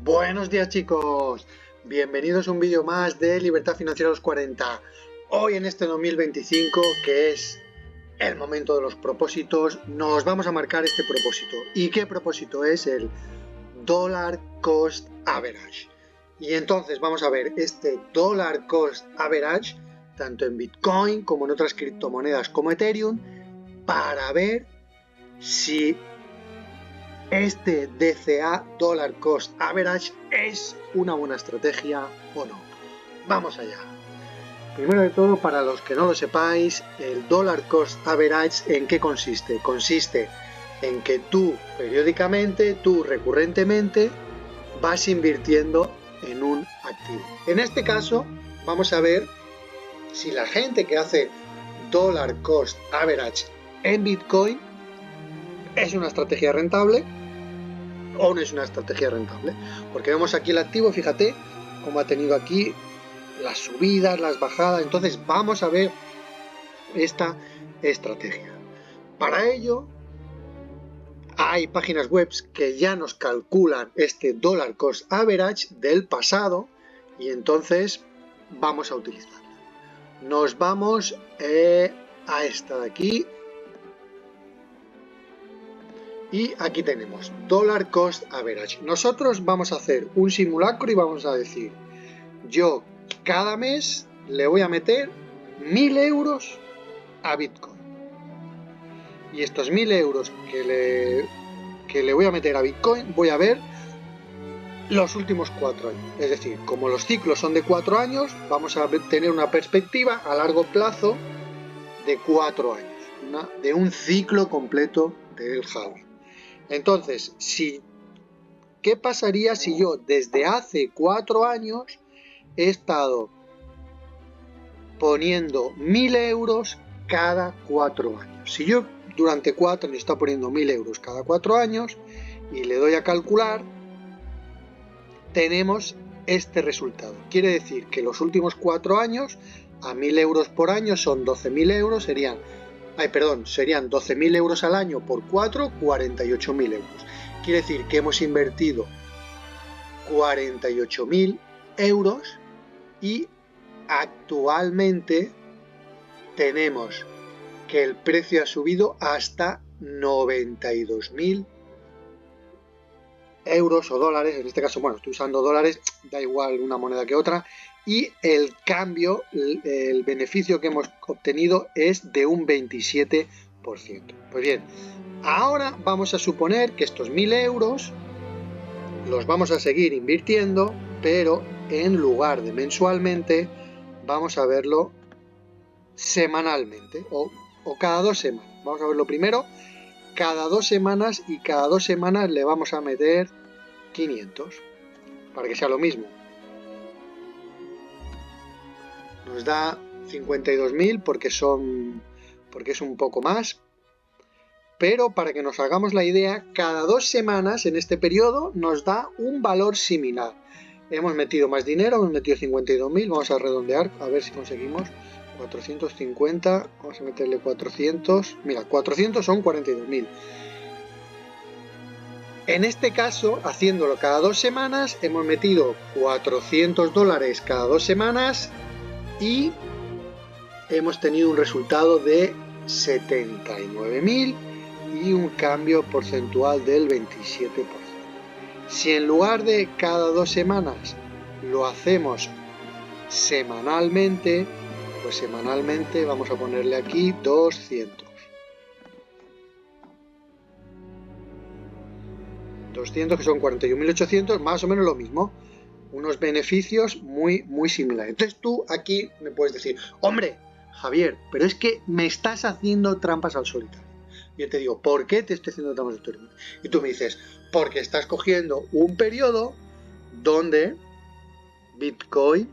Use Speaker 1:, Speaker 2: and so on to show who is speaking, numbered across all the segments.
Speaker 1: Buenos días chicos, bienvenidos a un vídeo más de Libertad Financiera a los 40. Hoy en este 2025, que es el momento de los propósitos, nos vamos a marcar este propósito. ¿Y qué propósito es? El Dollar Cost Average. Y entonces vamos a ver este Dollar Cost Average, tanto en Bitcoin como en otras criptomonedas como Ethereum, para ver si este DCA, Dollar Cost Average, es una buena estrategia o no. Vamos allá. Primero de todo, para los que no lo sepáis, el Dollar Cost Average, ¿en qué consiste? Consiste en que tú periódicamente, recurrentemente, vas invirtiendo en un activo. En este caso, vamos a ver si la gente que hace Dollar Cost Average en Bitcoin es una estrategia rentable o no es una estrategia rentable, porque vemos aquí el activo, fíjate cómo ha tenido aquí las subidas, las bajadas. Entonces vamos a ver esta estrategia. Para ello hay páginas web que ya nos calculan este Dollar Cost Average del pasado y entonces vamos a utilizarla. Nos vamos a esta de aquí. Y aquí tenemos Dollar Cost Average. Nosotros vamos a hacer un simulacro y vamos a decir, yo cada mes le voy a meter 1000 euros a Bitcoin. Y estos 1000 euros que le voy a meter a Bitcoin, voy a ver los últimos 4 años. Es decir, como los ciclos son de 4 años, vamos a tener una perspectiva a largo plazo de 4 años, de un ciclo completo del halving. Entonces, ¿qué pasaría si yo desde hace 4 años he estado poniendo 1000 euros cada 4 años? Si yo durante 4 años he estado poniendo 1000 euros cada 4 años y le doy a calcular, tenemos este resultado. Quiere decir que los últimos 4 años, a 1000 euros por año son 12.000 euros, serían 12.000 euros al año por 4, 48.000 euros. Quiere decir que hemos invertido 48.000 euros y actualmente tenemos que el precio ha subido hasta 92.000 euros o dólares. En este caso, bueno, estoy usando dólares, da igual una moneda que otra. Y el cambio, el beneficio que hemos obtenido es de un 27%. Pues bien, ahora vamos a suponer que estos 1000 euros los vamos a seguir invirtiendo, pero en lugar de mensualmente, vamos a verlo semanalmente o cada 2 semanas. Vamos a verlo primero cada 2 semanas y cada 2 semanas le vamos a meter 500 para que sea lo mismo. Nos da 52.000 porque es un poco más, pero para que nos hagamos la idea, cada 2 semanas en este periodo nos da un valor similar. Hemos metido más dinero, hemos metido 52.000, vamos a redondear a ver si conseguimos 450, vamos a meterle 400, mira, 400 son 42.000. En este caso, haciéndolo cada 2 semanas, hemos metido 400 dólares cada 2 semanas y hemos tenido un resultado de 79.000 y un cambio porcentual del 27%. Si en lugar de cada 2 semanas lo hacemos semanalmente, pues semanalmente vamos a ponerle aquí 200. 200 que son 41.800, más o menos lo mismo. Unos beneficios muy similares. Entonces tú aquí me puedes decir, hombre, Javier, pero es que me estás haciendo trampas al solitario. Yo te digo, ¿por qué te estoy haciendo trampas al solitario? Y tú me dices, porque estás cogiendo un periodo donde Bitcoin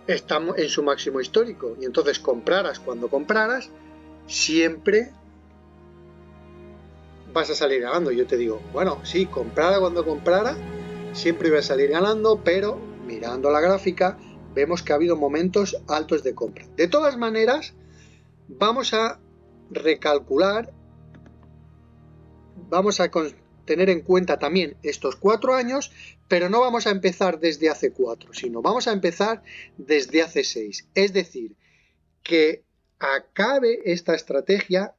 Speaker 1: está en su máximo histórico y entonces compraras cuando compraras, siempre vas a salir ganando. Yo te digo, bueno, sí, comprara cuando comprara, siempre iba a salir ganando, pero mirando la gráfica vemos que ha habido momentos altos de compra. De todas maneras, vamos a recalcular, vamos a tener en cuenta también estos 4 años, pero no vamos a empezar desde hace 4, sino vamos a empezar desde hace 6. Es decir, que acabe esta estrategia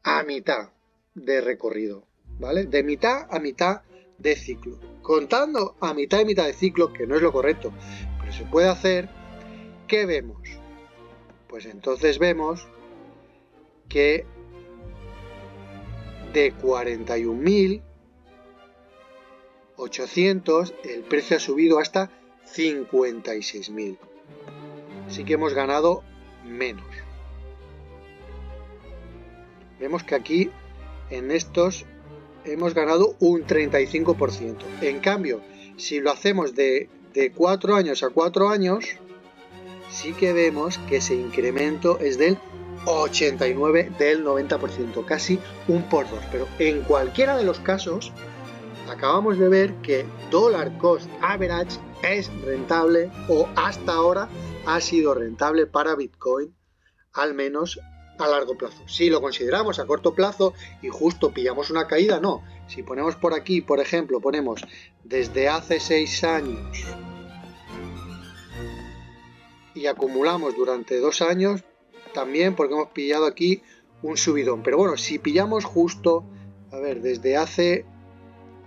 Speaker 1: a mitad de recorrido, ¿vale? De mitad a mitad de ciclo. Contando a mitad y mitad de ciclo, que no es lo correcto, pero se puede hacer, ¿qué vemos? Pues entonces vemos que de 41.800 el precio ha subido hasta 56.000. Así que hemos ganado menos. Vemos que aquí en estos hemos ganado un 35%. En cambio, si lo hacemos de 4 años a 4 años, sí que vemos que ese incremento es del 89, del 90%, casi un por 2. Pero en cualquiera de los casos, acabamos de ver que Dollar Cost Average es rentable, o hasta ahora ha sido rentable para Bitcoin, al menos a largo plazo. Si lo consideramos a corto plazo y justo pillamos una caída, no. Si ponemos por aquí, por ejemplo, ponemos desde hace 6 años y acumulamos durante 2 años, también porque hemos pillado aquí un subidón. Pero bueno, si pillamos justo, a ver, desde hace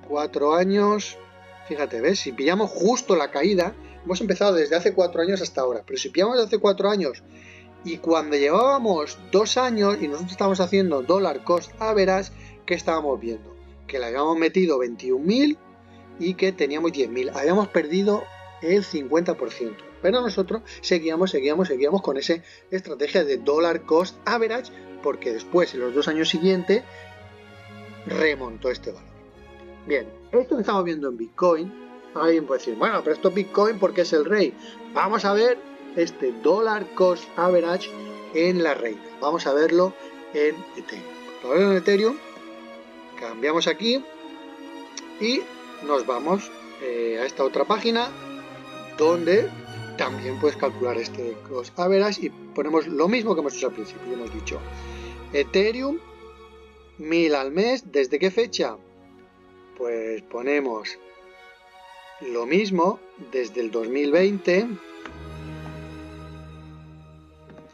Speaker 1: 4 años, fíjate, ¿ves? Si pillamos justo la caída, hemos empezado desde hace 4 años hasta ahora, pero si pillamos desde hace 4 años y cuando llevábamos 2 años y nosotros estábamos haciendo Dollar Cost Average, ¿qué estábamos viendo? Que le habíamos metido 21.000 y que teníamos 10.000. Habíamos perdido el 50%. Pero nosotros seguíamos con esa estrategia de Dollar Cost Average, porque después, en los 2 años siguientes, remontó este valor. Bien, esto que estamos viendo en Bitcoin, alguien puede decir, bueno, pero esto es Bitcoin porque es el rey. Vamos a ver este Dollar Cost Average en la reina. Vamos a verlo en Ethereum. Para verlo en Ethereum, cambiamos aquí y nos vamos a esta otra página donde también puedes calcular este Cost Average y ponemos lo mismo que hemos hecho al principio. Hemos dicho Ethereum 1000 al mes. ¿Desde qué fecha? Pues ponemos lo mismo desde el 2020,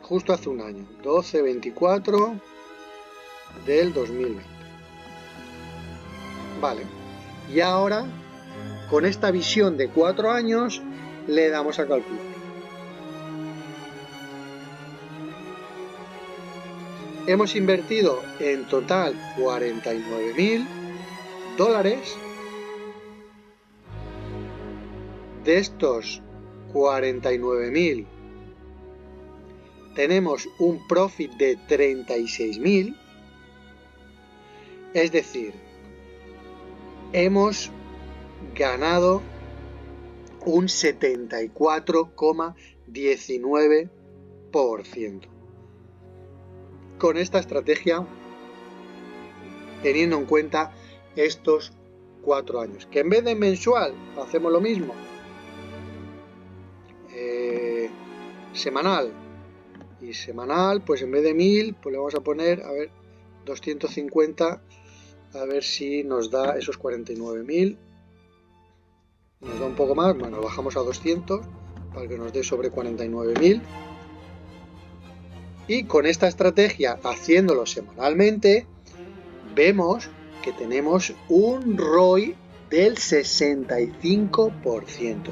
Speaker 1: justo hace un año, 12/24 del 2020. Vale, y ahora con esta visión de 4 años le damos a calcular. Hemos invertido en total 49.000 dólares. De estos 49.000 tenemos un profit de 36.000, es decir, hemos ganado un 74,19% con esta estrategia, teniendo en cuenta estos 4 años. Que en vez de mensual hacemos lo mismo, semanal, y semanal, pues en vez de 1000, pues le vamos a poner, a ver, 250, a ver si nos da esos 49.000. Nos da un poco más, bueno, bajamos a 200 para que nos dé sobre 49.000. Y con esta estrategia, haciéndolo semanalmente, vemos que tenemos un ROI del 65%,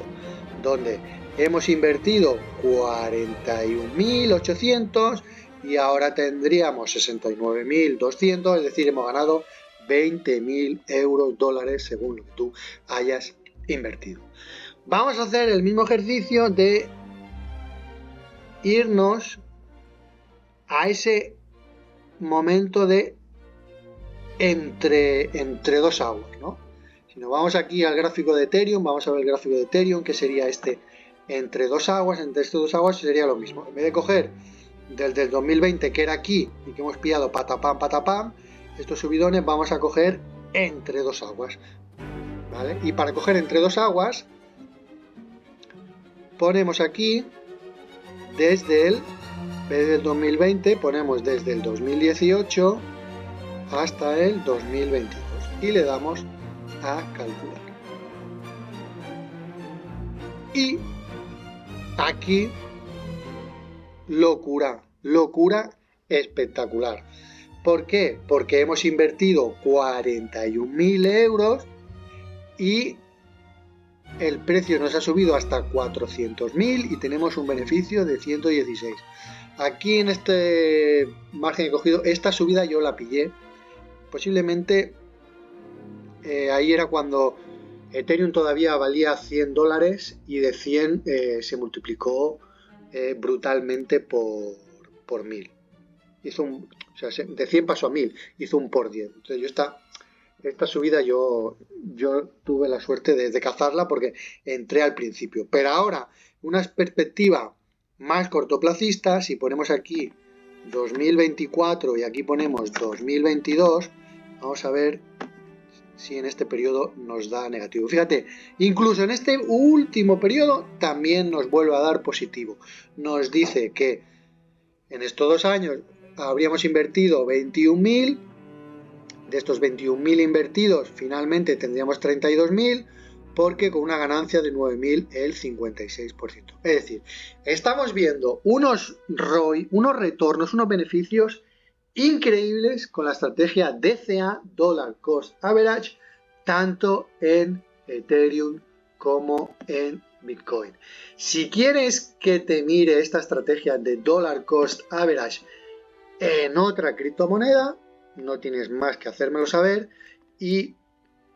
Speaker 1: donde hemos invertido 41.800 y ahora tendríamos 69.200, es decir, hemos ganado 20.000 euros, dólares, según lo que tú hayas invertido. Vamos a hacer el mismo ejercicio de irnos a ese momento de entre dos aguas, ¿no? Si nos vamos aquí al gráfico de Ethereum, vamos a ver el gráfico de Ethereum, que sería este entre dos aguas. Entre estas dos aguas sería lo mismo. En vez de coger desde el 2020, que era aquí, y que hemos pillado patapam, estos subidones, vamos a coger entre dos aguas, ¿vale? Y para coger entre dos aguas, ponemos aquí desde el 2020, ponemos desde el 2018 hasta el 2022 y le damos a calcular. Y aquí locura espectacular. ¿Por qué? Porque hemos invertido 41.000 euros y el precio nos ha subido hasta 400.000 y tenemos un beneficio de 116. Aquí en este margen que he cogido, esta subida yo la pillé. Posiblemente ahí era cuando Ethereum todavía valía $100 y de 100 se multiplicó brutalmente por 1000. O sea, de 100 pasó a 1000, hizo un por 10. Entonces yo esta subida yo tuve la suerte de cazarla porque entré al principio. Pero ahora, una perspectiva más cortoplacista, si ponemos aquí 2024 y aquí ponemos 2022, vamos a ver si en este periodo nos da negativo. Fíjate, incluso en este último periodo también nos vuelve a dar positivo. Nos dice que en estos 2 años habríamos invertido 21.000. De estos 21.000 invertidos, finalmente tendríamos 32.000, porque con una ganancia de 9.000 el 56%. Es decir, estamos viendo unos ROI, unos retornos, unos beneficios increíbles con la estrategia DCA, Dollar Cost Average, tanto en Ethereum como en Bitcoin. Si quieres que te mire esta estrategia de Dollar Cost Average en otra criptomoneda, no tienes más que hacérmelo saber y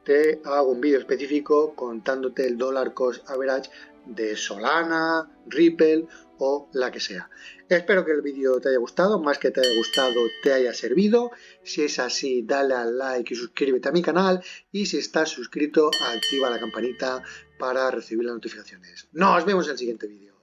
Speaker 1: te hago un vídeo específico contándote el Dollar Cost Average de Solana, Ripple o la que sea. Espero que el vídeo te haya gustado, más que te haya gustado, te haya servido. Si es así, dale al like y suscríbete a mi canal. Y si estás suscrito, activa la campanita para recibir las notificaciones. Nos vemos en el siguiente vídeo.